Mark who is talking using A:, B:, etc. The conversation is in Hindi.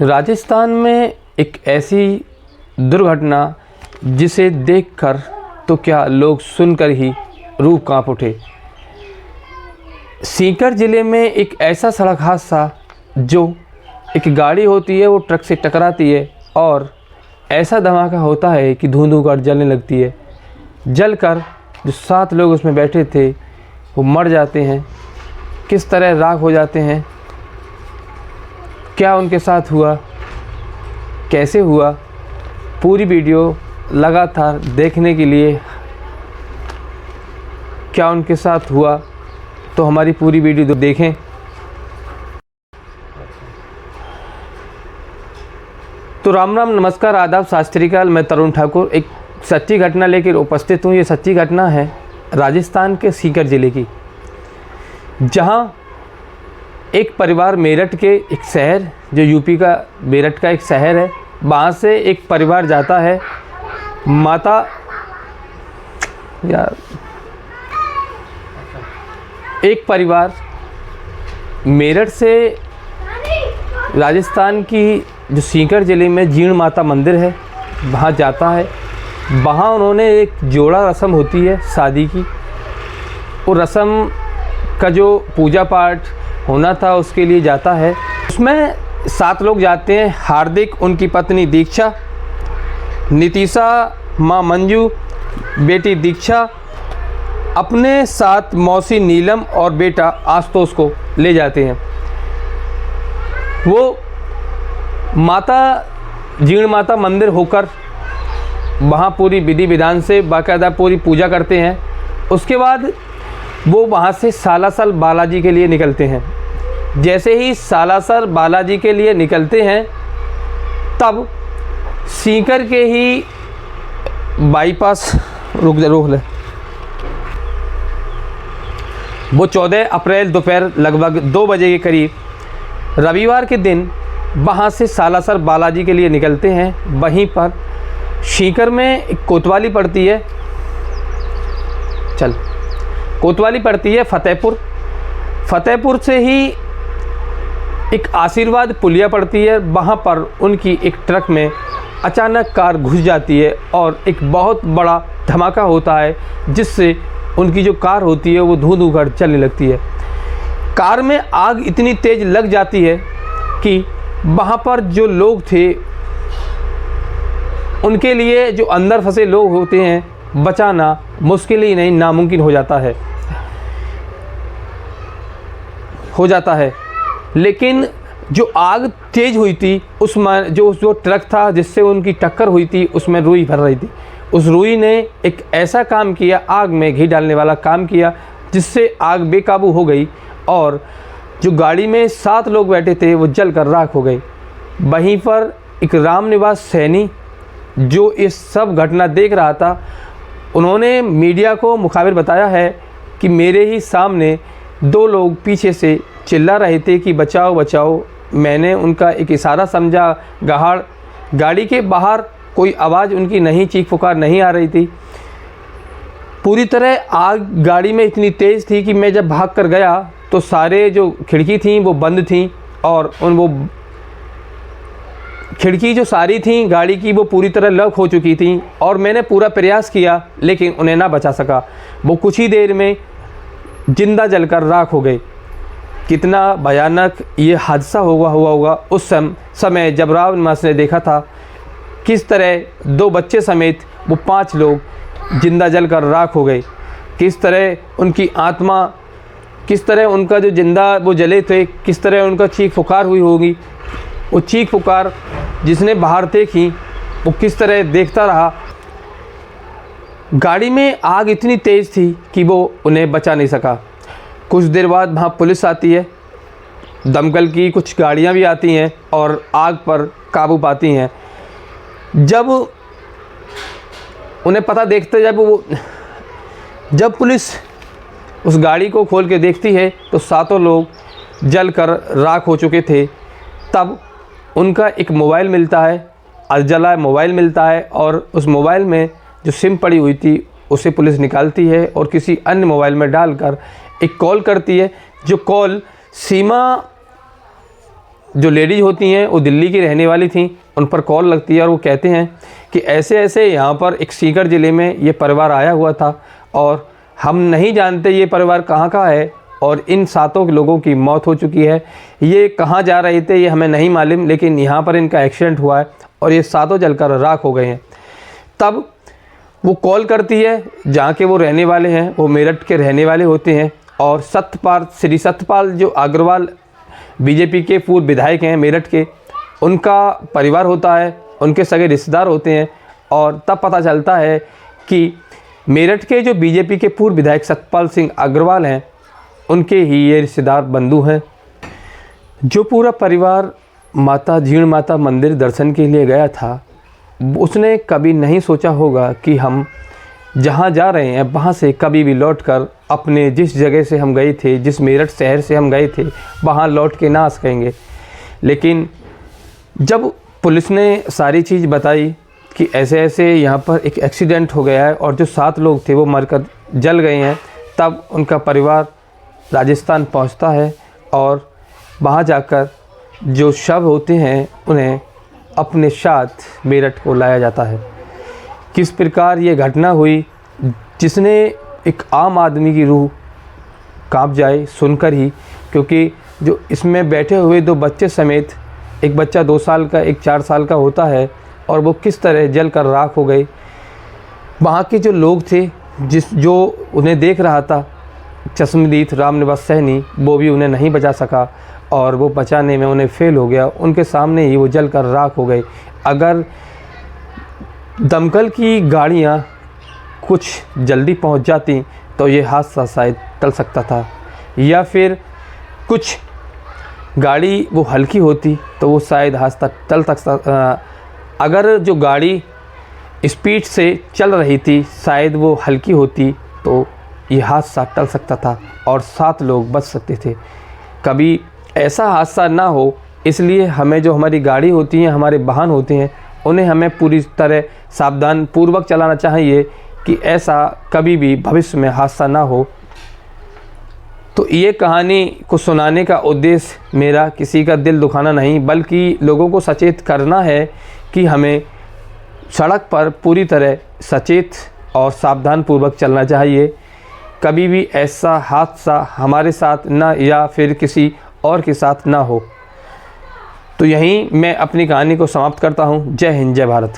A: राजस्थान में एक ऐसी दुर्घटना जिसे देखकर तो क्या लोग सुनकर ही रूह कांप उठे। सीकर ज़िले में एक ऐसा सड़क हादसा जो एक गाड़ी होती है वो ट्रक से टकराती है और ऐसा धमाका होता है कि धुआं धुआं कर जलने लगती है। जलकर जो 7 लोग उसमें बैठे थे वो मर जाते हैं। किस तरह राख हो जाते हैं, क्या उनके साथ हुआ, कैसे हुआ, पूरी वीडियो लगातार देखने के लिए क्या उनके साथ हुआ तो हमारी पूरी वीडियो देखें। तो राम राम, नमस्कार, आदाब, सत श्री अकाल। मैं तरुण ठाकुर एक सच्ची घटना लेकर उपस्थित हूँ। ये सच्ची घटना है राजस्थान के सीकर ज़िले की, जहाँ एक परिवार मेरठ के एक शहर, जो यूपी का मेरठ का एक शहर है, वहाँ से एक परिवार जाता है एक परिवार मेरठ से राजस्थान की जो सीकर ज़िले में जीर्ण माता मंदिर है वहाँ जाता है। वहाँ उन्होंने एक जोड़ा रस्म होती है शादी की, वो रस्म का जो पूजा पाठ होना था उसके लिए जाता है। उसमें 7 लोग जाते हैं। हार्दिक, उनकी पत्नी दीक्षा, नितिशा, माँ मंजू, बेटी दीक्षा, अपने साथ मौसी नीलम और बेटा आशुतोष को ले जाते हैं। वो जीर्ण माता मंदिर होकर वहाँ पूरी विधि विधान से बाकायदा पूरी पूजा करते हैं। उसके बाद वो वहाँ से सालासर बालाजी के लिए निकलते हैं। जैसे ही सालासर बालाजी के लिए निकलते हैं तब सीकर के ही बाईपास रुक ले, वो 14 अप्रैल दोपहर लगभग 2 बजे के करीब रविवार के दिन वहाँ से सालासर बालाजी के लिए निकलते हैं। वहीं पर सीकर में एक कोतवाली पड़ती है, कोतवाली पड़ती है फतेहपुर से ही एक आशीर्वाद पुलिया पड़ती है। वहाँ पर उनकी एक ट्रक में अचानक कार घुस जाती है और एक बहुत बड़ा धमाका होता है, जिससे उनकी जो कार होती है वो धुआं धुआं कर चलने लगती है। कार में आग इतनी तेज़ लग जाती है कि वहाँ पर जो लोग थे उनके लिए, जो अंदर फंसे लोग होते हैं, बचाना मुश्किल ही नहीं नामुमकिन हो जाता है। लेकिन जो आग तेज़ हुई थी उसमें जो ट्रक था जिससे उनकी टक्कर हुई थी उसमें रुई भर रही थी। उस रुई ने एक ऐसा काम किया, आग में घी डालने वाला काम किया, जिससे आग बेकाबू हो गई और जो गाड़ी में 7 लोग बैठे थे वो जल कर राख हो गए। वहीं पर एक रामनिवास सैनी जो इस सब घटना देख रहा था, उन्होंने मीडिया को मुखाबिर बताया है कि मेरे ही सामने 2 लोग पीछे से चिल्ला रहे थे कि बचाओ बचाओ। मैंने उनका एक इशारा समझा, गाड़ी के बाहर कोई आवाज़ उनकी नहीं, चीख पुकार नहीं आ रही थी। पूरी तरह आग गाड़ी में इतनी तेज़ थी कि मैं जब भाग कर गया तो सारे जो खिड़की थी वो बंद थी और वो खिड़की जो सारी थी गाड़ी की वो पूरी तरह लॉक हो चुकी थी और मैंने पूरा प्रयास किया लेकिन उन्हें ना बचा सका। वो कुछ ही देर में जिंदा जलकर राख हो गए। कितना भयानक ये हादसा हुआ होगा उस समय जब रामनिवास ने देखा था, किस तरह 2 बच्चे समेत वो 5 लोग जिंदा जलकर राख हो गए। किस तरह उनकी आत्मा, किस तरह उनका जो जिंदा वो जले थे, किस तरह उनका चीख पुकार हुई होगी। वो चीख पुकार जिसने बाहर देखी वो किस तरह देखता रहा। गाड़ी में आग इतनी तेज़ थी कि वो उन्हें बचा नहीं सका। कुछ देर बाद वहाँ पुलिस आती है, दमकल की कुछ गाड़ियाँ भी आती हैं और आग पर काबू पाती हैं। जब उन्हें पता देखते जब पुलिस उस गाड़ी को खोल के देखती है तो 7 लोग जलकर राख हो चुके थे। तब उनका एक मोबाइल मिलता है, अधजला मोबाइल मिलता है और उस मोबाइल में जो सिम पड़ी हुई थी उसे पुलिस निकालती है और किसी अन्य मोबाइल में डालकर एक कॉल करती है, जो कॉल सीमा जो लेडीज़ होती हैं वो दिल्ली की रहने वाली थी, उन पर कॉल लगती है और वो कहते हैं कि ऐसे ऐसे यहाँ पर एक सीकर ज़िले में ये परिवार आया हुआ था और हम नहीं जानते ये परिवार कहाँ का है और इन 7 लोगों की मौत हो चुकी है। ये कहाँ जा रहे थे ये हमें नहीं मालूम, लेकिन यहाँ पर इनका एक्सीडेंट हुआ है और ये 7 जलकर राख हो गए हैं। तब वो कॉल करती है, जहाँ के वो रहने वाले हैं वो मेरठ के रहने वाले होते हैं और श्री सत्यपाल जो अग्रवाल बीजेपी के पूर्व विधायक हैं मेरठ के, उनका परिवार होता है, उनके सगे रिश्तेदार होते हैं। और तब पता चलता है कि मेरठ के जो बीजेपी के पूर्व विधायक सत्यपाल सिंह अग्रवाल हैं, उनके ही ये रिश्तेदार बंधु हैं। जो पूरा परिवार माता जीण माता मंदिर दर्शन के लिए गया था, उसने कभी नहीं सोचा होगा कि हम जहाँ जा रहे हैं वहाँ से कभी भी लौटकर अपने जिस जगह से हम गए थे, जिस मेरठ शहर से हम गए थे, वहाँ लौट के ना आ सकेंगे। लेकिन जब पुलिस ने सारी चीज़ बताई कि ऐसे ऐसे यहाँ पर एक एक्सीडेंट हो गया है और जो 7 लोग थे वो मरकर जल गए हैं, तब उनका परिवार राजस्थान पहुँचता है और वहाँ जाकर जो शव होते हैं उन्हें अपने साथ मेरठ को लाया जाता है। किस प्रकार ये घटना हुई, जिसने एक आम आदमी की रूह कांप जाए सुनकर ही, क्योंकि जो इसमें बैठे हुए 2 बच्चे समेत, एक बच्चा 2 साल का, एक 4 साल का होता है, और वो किस तरह जल कर राख हो गए। वहाँ के जो लोग थे जो उन्हें देख रहा था, चश्मदीद रामनिवास सैनी, वो भी उन्हें नहीं बचा सका और वो बचाने में उन्हें फेल हो गया। उनके सामने ही वो जल कर राख हो गए। अगर दमकल की गाड़ियाँ कुछ जल्दी पहुंच जाती तो ये हादसा शायद टल सकता था, या फिर कुछ गाड़ी वो हल्की होती तो वो शायद हादसा टल सकता। अगर जो गाड़ी स्पीड से चल रही थी शायद वो हल्की होती तो ये हादसा टल सकता था और 7 लोग बच सकते थे। कभी ऐसा हादसा ना हो, इसलिए हमें जो हमारी गाड़ी होती है, हमारे वाहन होते हैं, उन्हें हमें पूरी तरह सावधान पूर्वक चलाना चाहिए कि ऐसा कभी भी भविष्य में हादसा ना हो। तो ये कहानी को सुनाने का उद्देश्य मेरा किसी का दिल दुखाना नहीं, बल्कि लोगों को सचेत करना है कि हमें सड़क पर पूरी तरह सचेत और सावधान पूर्वक चलना चाहिए। कभी भी ऐसा हादसा हमारे साथ ना या फिर किसी और के साथ ना हो। तो यहीं मैं अपनी कहानी को समाप्त करता हूँ। जय हिंद, जय भारत।